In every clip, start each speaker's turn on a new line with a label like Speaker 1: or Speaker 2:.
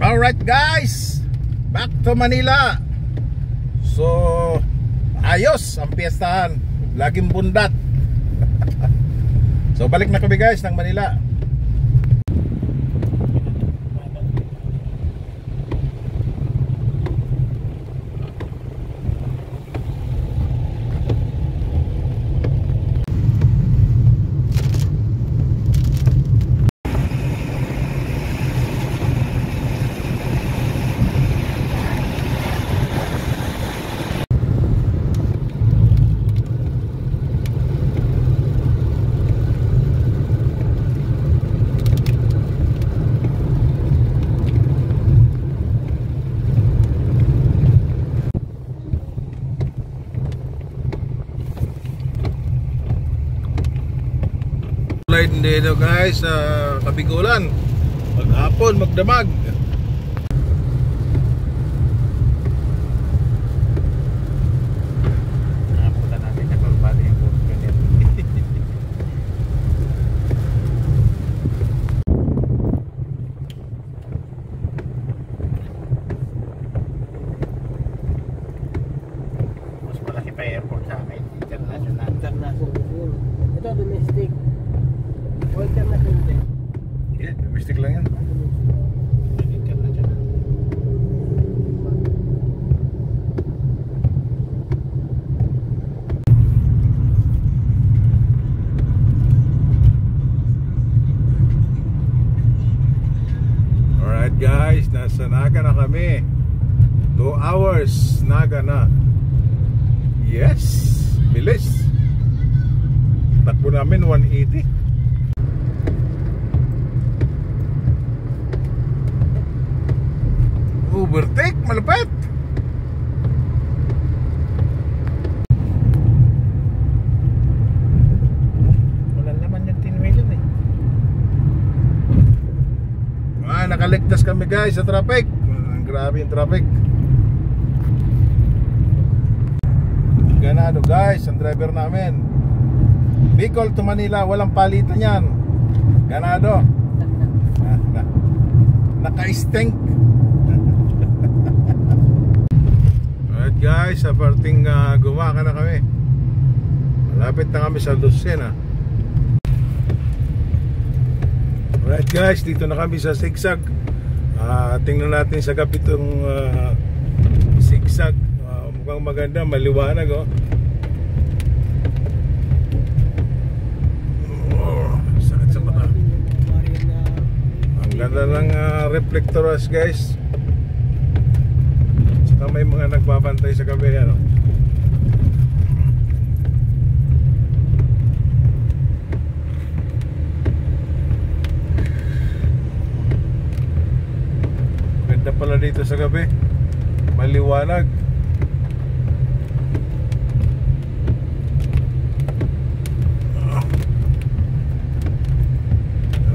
Speaker 1: Alright guys, back to Manila. So, ayos ang piyestahan. Laging bundat. So, balik na kami guys ng Manila. Dito guys sa Kabigulan, maghapon magdamag. Napunta natin na kalbali yung ganyan. Mas malaki pa airport sa amin, international.
Speaker 2: Ito domestic. International din.
Speaker 1: Yeah, domestic lang yan. Alright guys, nasa Naga na kami. 2 hours Naga na. Yes, bilis. Takbo namin 180. Overtake, malapit. Wala naman yung 10 million eh. Nakaligtas kami guys sa traffic. Grabe yung traffic. Ganado guys ang driver namin. Bicol to Manila, walang palitan yan. Ganado. Naka-stink. Alright guys, sa parting gumaka na kami. Malapit na kami sa Lucena. Alright guys, dito na kami sa Sigsag. Tingnan natin sa gabi itong Sigsag. Mukhang maganda, maliwanag oh. Sakit sa mata. Ang ganda ng reflectoras guys. Saka may mga nagbabantay sa gabi ano. Ganda pala dito sa gabi. Maliwanag.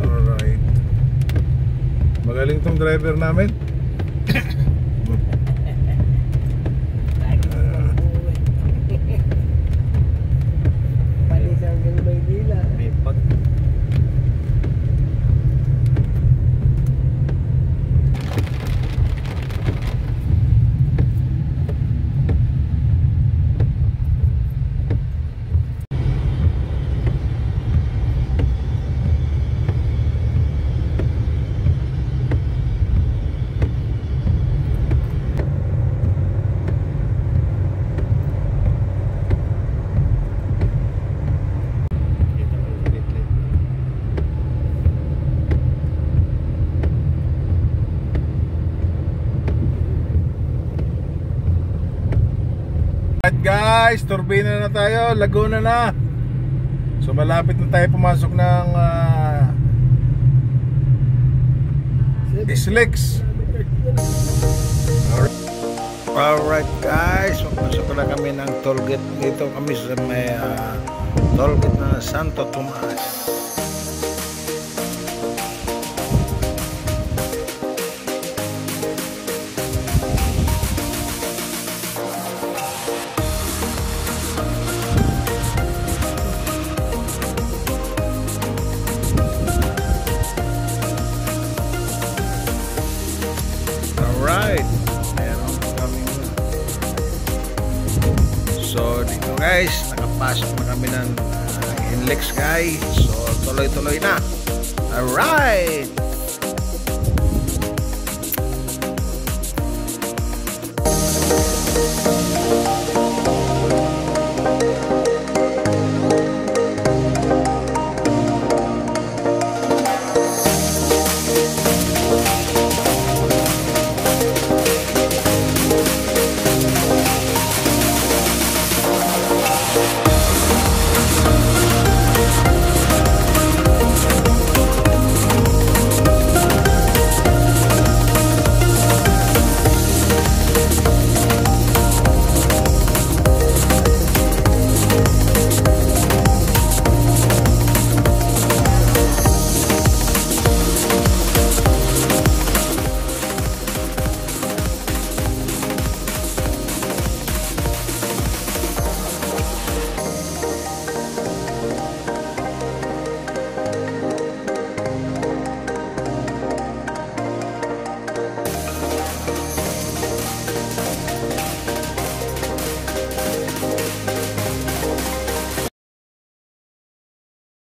Speaker 1: Alright. Magaling tong driver namin. Guys, turbina na tayo, Laguna na. So malapit na tayo pumasok ng Islex. Alright guys, pumasok na kami ng tollgate. Dito kami sa may tollgate na Santo Tomas. guys, nakapasok na kami ng Inlex guys. So tuloy-tuloy na. Alright.